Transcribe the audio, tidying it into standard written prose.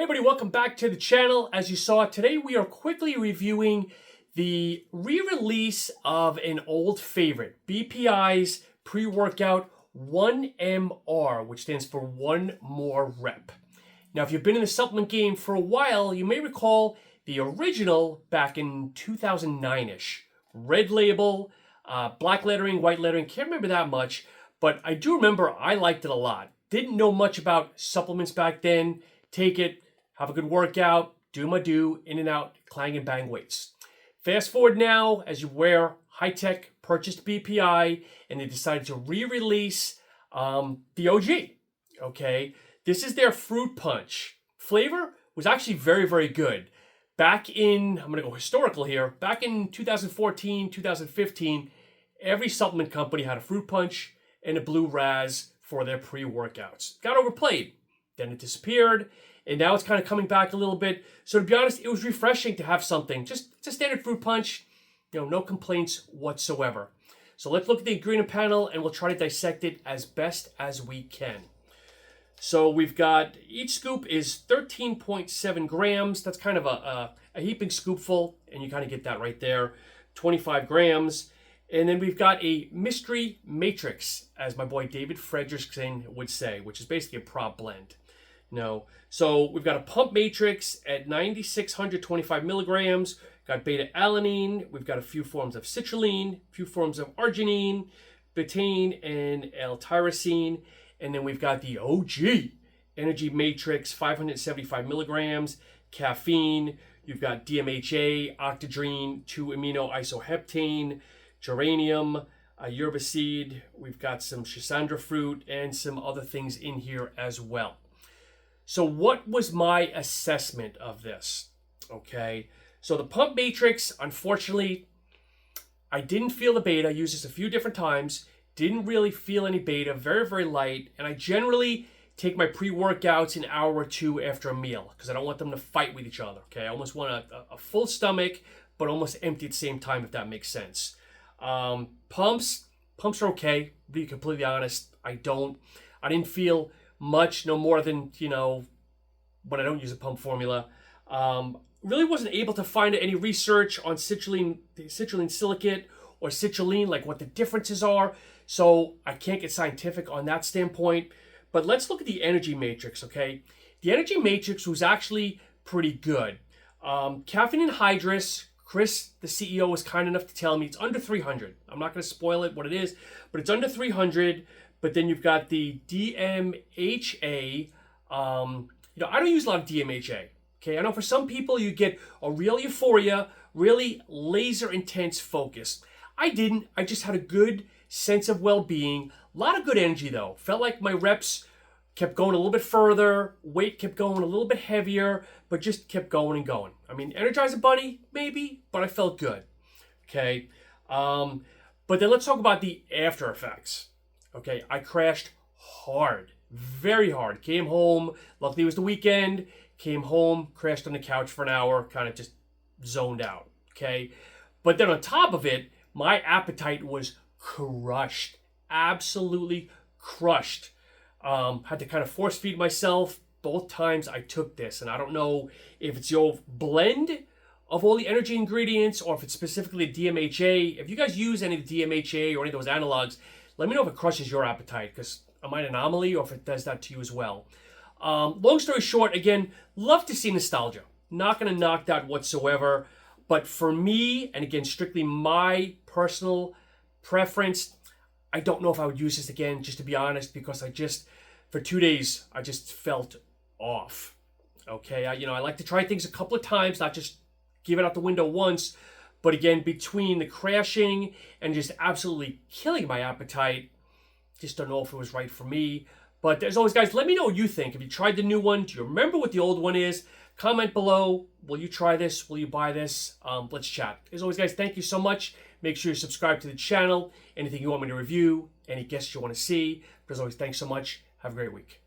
Hey everybody, welcome back to the channel. As you saw, today we are quickly reviewing the re-release of an old favorite, BPI's pre-workout 1MR, which stands for one more rep. Now, if you've been in the supplement game for a while, you may recall the original back in 2009-ish. Red label, black lettering, white lettering, can't remember that much, but I do remember I liked it a lot. Didn't know much about supplements back then. Take it, have a good workout, do my do, in and out, clang and bang weights. Fast forward now, as you wear high-tech, purchased BPI, and they decided to re-release the OG, okay? This is their fruit punch. Flavor was actually very, very good. Back in, I'm gonna go historical here, back in 2014, 2015, every supplement company had a fruit punch and a blue raz for their pre-workouts. Got overplayed, then it disappeared, and now it's kind of coming back a little bit. So to be honest, it was refreshing to have something. Just it's a standard fruit punch, no complaints whatsoever. So let's look at the ingredient panel and we'll try to dissect it as best as we can. So we've got, each scoop is 13.7 grams. That's kind of a heaping scoopful, and you kind of get that right there. 25 grams. And then we've got a mystery matrix, as my boy David Fredrickson would say, which is basically a prop blend. So we've got a pump matrix at 9,625 milligrams, got beta alanine, we've got a few forms of citrulline, a few forms of arginine, betaine, and L-tyrosine, and then we've got the OG energy matrix, 575 milligrams, caffeine, you've got DMHA, octadrene, 2-amino isoheptane, geranium, yerba seed, we've got some schisandra fruit, and some other things in here as well. So what was my assessment of this? Okay, so the pump matrix, unfortunately, I didn't feel the beta. I used this a few different times. Didn't really feel any beta, very, very light. And I generally take my pre-workouts an hour or two after a meal because I don't want them to fight with each other, okay? I almost want a full stomach, but almost empty at the same time, if that makes sense. Pumps are okay, to be completely honest. I didn't feel much, no more than, when I don't use a pump formula. Really wasn't able to find any research on citrulline silicate or citrulline, like what the differences are. So I can't get scientific on that standpoint. But let's look at the energy matrix, okay? The energy matrix was actually pretty good. Caffeine anhydrous, Chris, the CEO, was kind enough to tell me it's under 300. I'm not going to spoil it, what it is, but it's under 300. But then you've got the Dmha. I don't use a lot of Dmha. Okay, I know for some people you get a real euphoria, really laser intense focus. I didn't. I just had a good sense of well-being. A lot of good energy though. Felt like my reps kept going a little bit further. Weight kept going a little bit heavier, but just kept going and going. I mean, Energizer Bunny, maybe, but I felt good. Okay, but then let's talk about the after effects. Okay, I crashed hard, very hard. Came home, luckily it was the weekend, came home, crashed on the couch for an hour, kind of just zoned out, okay? But then on top of it, my appetite was crushed, absolutely crushed. Had to kind of force feed myself both times I took this, and I don't know if it's your blend of all the energy ingredients or if it's specifically DMHA. If you guys use any of the DMHA or any of those analogs, let me know if it crushes your appetite, because am I an anomaly or if it does that to you as well. Long story short, again, love to see nostalgia. Not going to knock that whatsoever. But for me, and again, strictly my personal preference, I don't know if I would use this again, just to be honest, because for 2 days, I just felt off. Okay, I like to try things a couple of times, not just give it out the window once. But again, between the crashing and just absolutely killing my appetite, just don't know if it was right for me. But as always, guys, let me know what you think. Have you tried the new one? Do you remember what the old one is? Comment below. Will you try this? Will you buy this? Let's chat. As always, guys, thank you so much. Make sure you subscribe to the channel. Anything you want me to review, any guests you want to see. But as always, thanks so much. Have a great week.